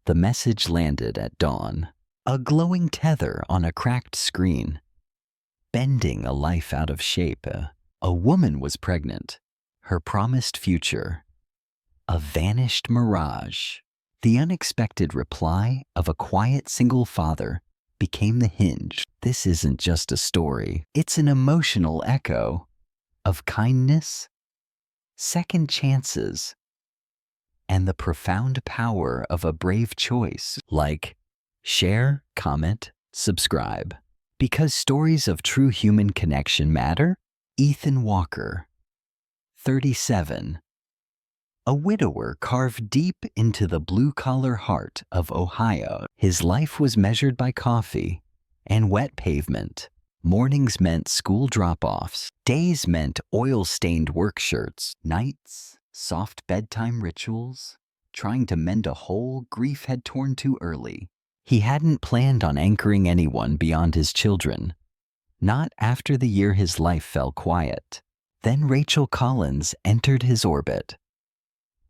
The message landed at dawn, a glowing tether on a cracked screen, bending a life out of shape. A woman was pregnant, her promised future, a vanished mirage. The unexpected reply of a quiet single father became the hinge. This isn't just a story, it's an emotional echo of kindness, second chances, and the profound power of a brave choice. Like, share, comment, subscribe. Because stories of true human connection matter. Ethan Walker, 37. A widower carved deep into the blue-collar heart of Ohio. His life was measured by coffee and wet pavement. Mornings meant school drop-offs. Days meant oil-stained work shirts. Nights, soft bedtime rituals. Trying to mend a hole grief had torn too early. He hadn't planned on anchoring anyone beyond his children. Not after the year his life fell quiet. Then Rachel Collins entered his orbit.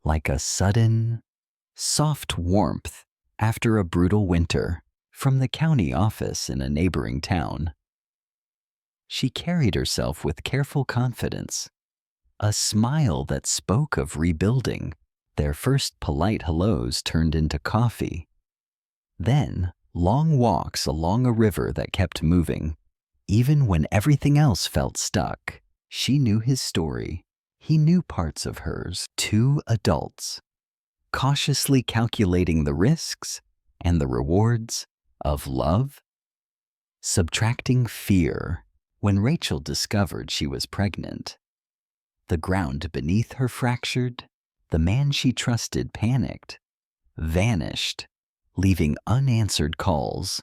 Like a sudden, soft warmth after a brutal winter from the county office in a neighboring town. She carried herself with careful confidence, a smile that spoke of rebuilding. Their first polite hellos turned into coffee. Then, long walks along a river that kept moving. Even when everything else felt stuck, she knew his story. He knew parts of hers. Two adults, cautiously calculating the risks and the rewards of love, subtracting fear. When Rachel discovered she was pregnant, the ground beneath her fractured. The man she trusted panicked, vanished, leaving unanswered calls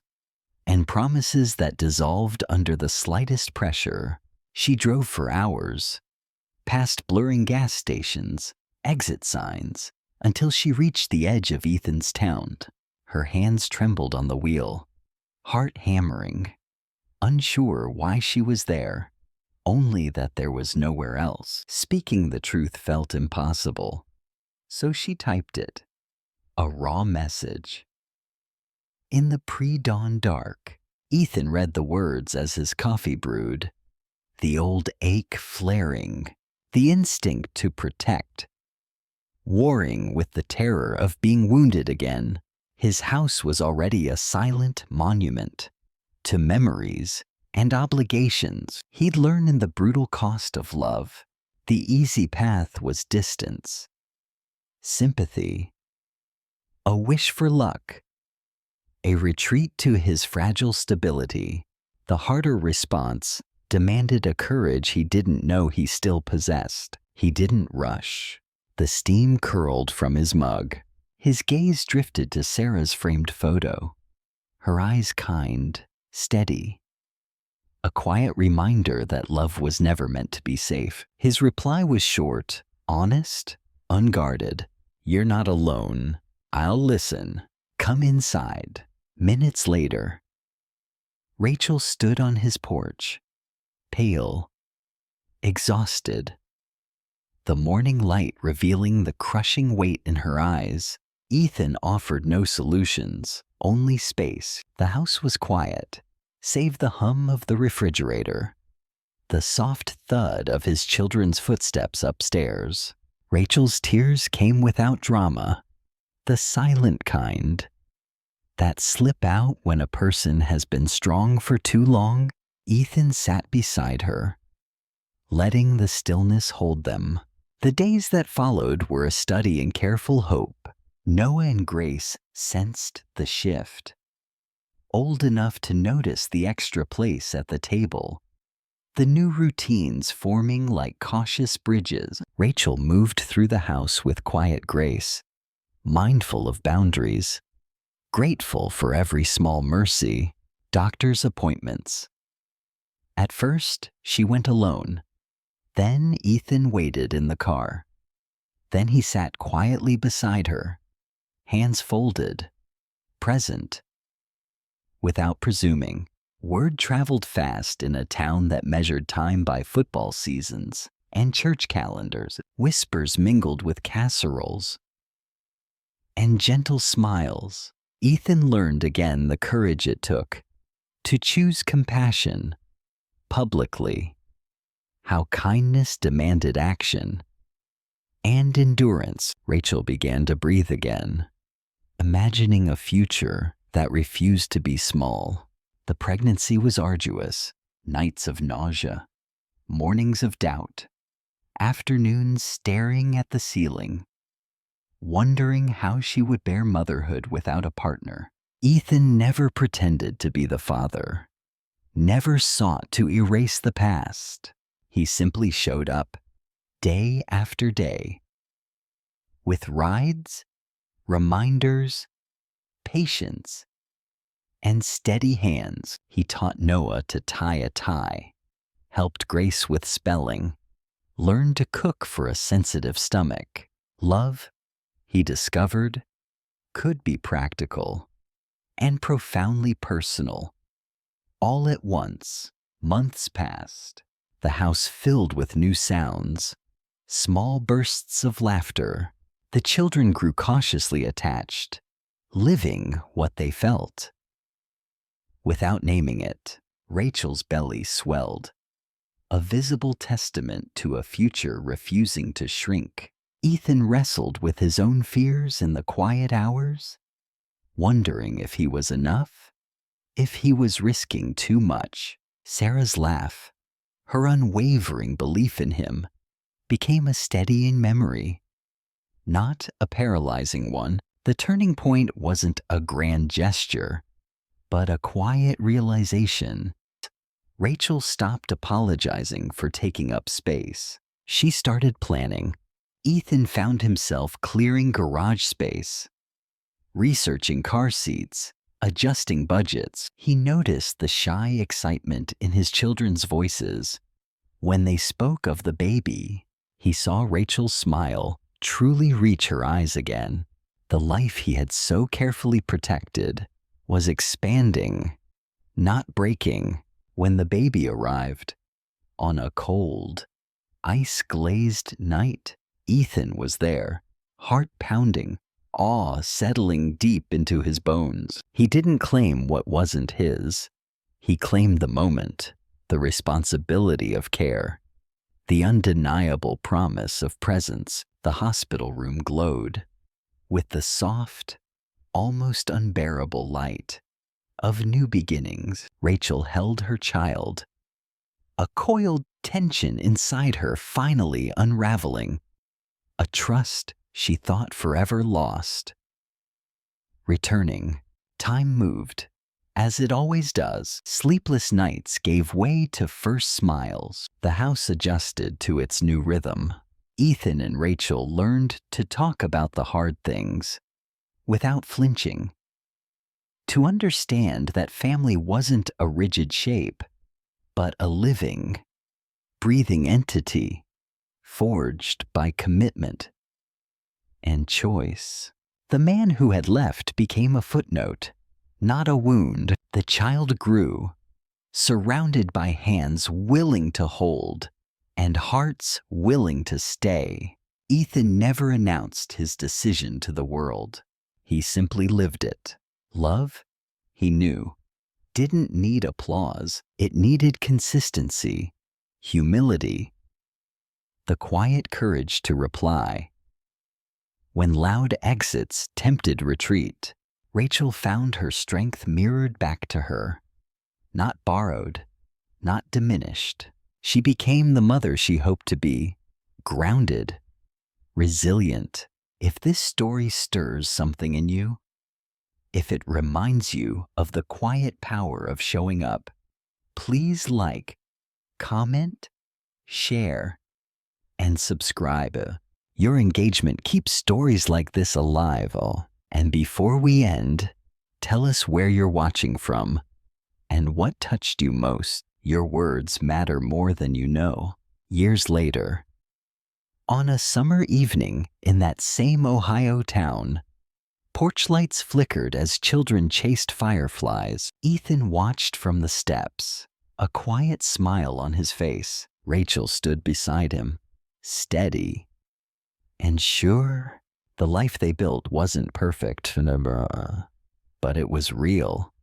and promises that dissolved under the slightest pressure. She drove for hours, past blurring gas stations, exit signs, until she reached the edge of Ethan's town. Her hands trembled on the wheel, heart hammering, unsure why she was there, only that there was nowhere else. Speaking the truth felt impossible, so she typed it, a raw message. In the pre-dawn dark, Ethan read the words as his coffee brewed, the old ache flaring, the instinct to protect, warring with the terror of being wounded again. His house was already a silent monument to memories and obligations he'd learned in the brutal cost of love. The easy path was distance, sympathy, a wish for luck, a retreat to his fragile stability. The harder response demanded a courage he didn't know he still possessed. He didn't rush. The steam curled from his mug. His gaze drifted to Sarah's framed photo, her eyes kind, steady, a quiet reminder that love was never meant to be safe. His reply was short, honest, unguarded. You're not alone. I'll listen. Come inside. Minutes later, Rachel stood on his porch, pale, exhausted, the morning light revealing the crushing weight in her eyes. Ethan offered no solutions, only space. The house was quiet, save the hum of the refrigerator, the soft thud of his children's footsteps upstairs. Rachel's tears came without drama, the silent kind that slip out when a person has been strong for too long. Ethan sat beside her, letting the stillness hold them. The days that followed were a study in careful hope. Noah and Grace sensed the shift, old enough to notice the extra place at the table, the new routines forming like cautious bridges. Rachel moved through the house with quiet grace, mindful of boundaries, grateful for every small mercy. Doctor's appointments. At first, she went alone. Then Ethan waited in the car. Then he sat quietly beside her, hands folded, present. Without presuming, word traveled fast in a town that measured time by football seasons and church calendars. Whispers mingled with casseroles. and gentle smiles. Ethan learned again the courage it took to choose compassion publicly, how kindness demanded action, and endurance. Rachel began to breathe again, imagining a future that refused to be small. The pregnancy was arduous, nights of nausea, mornings of doubt, afternoons staring at the ceiling, wondering how she would bear motherhood without a partner. Ethan never pretended to be the father, never sought to erase the past. He simply showed up, day after day, with rides, reminders, patience, and steady hands. He taught Noah to tie a tie, helped Grace with spelling, learned to cook for a sensitive stomach. Love, he discovered, could be practical and profoundly personal. All at once, months passed, the house filled with new sounds, small bursts of laughter. The children grew cautiously attached, living what they felt. Without naming it, Rachel's belly swelled, a visible testament to a future refusing to shrink. Ethan wrestled with his own fears in the quiet hours, wondering if he was enough, if he was risking too much. Sarah's laugh, her unwavering belief in him, became a steadying memory, not a paralyzing one. The turning point wasn't a grand gesture, but a quiet realization. Rachel stopped apologizing for taking up space. She started planning. Ethan found himself clearing garage space, researching car seats, adjusting budgets. He noticed the shy excitement in his children's voices. When they spoke of the baby, he saw Rachel's smile truly reach her eyes again. The life he had so carefully protected was expanding, not breaking. When the baby arrived, on a cold, ice-glazed night, Ethan was there, heart pounding, awe settling deep into his bones. He didn't claim what wasn't his. He claimed the moment, the responsibility of care, the undeniable promise of presence. The hospital room glowed with the soft, almost unbearable light of new beginnings. Rachel held her child, a coiled tension inside her finally unraveling, a trust she thought forever lost. Returning, time moved, as it always does. Sleepless nights gave way to first smiles. The house adjusted to its new rhythm. Ethan and Rachel learned to talk about the hard things without flinching, to understand that family wasn't a rigid shape, but a living, breathing entity forged by commitment and choice. The man who had left became a footnote, not a wound. The child grew, surrounded by hands willing to hold and hearts willing to stay. Ethan never announced his decision to the world. He simply lived it. Love, he knew, didn't need applause. It needed consistency, humility, the quiet courage to reply. When loud exits tempted retreat, Rachel found her strength mirrored back to her, not borrowed, not diminished. She became the mother she hoped to be, grounded, resilient. If this story stirs something in you, if it reminds you of the quiet power of showing up, please like, comment, share, and subscribe. Your engagement keeps stories like this alive. And before we end, tell us where you're watching from and what touched you most. Your words matter more than you know. Years later, on a summer evening in that same Ohio town, porch lights flickered as children chased fireflies. Ethan watched from the steps, a quiet smile on his face. Rachel stood beside him, steady and sure The life they built wasn't perfect, but it was real.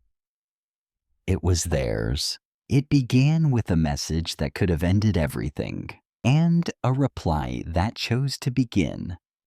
It was theirs. It began with a message that could have ended everything, and a reply that chose to begin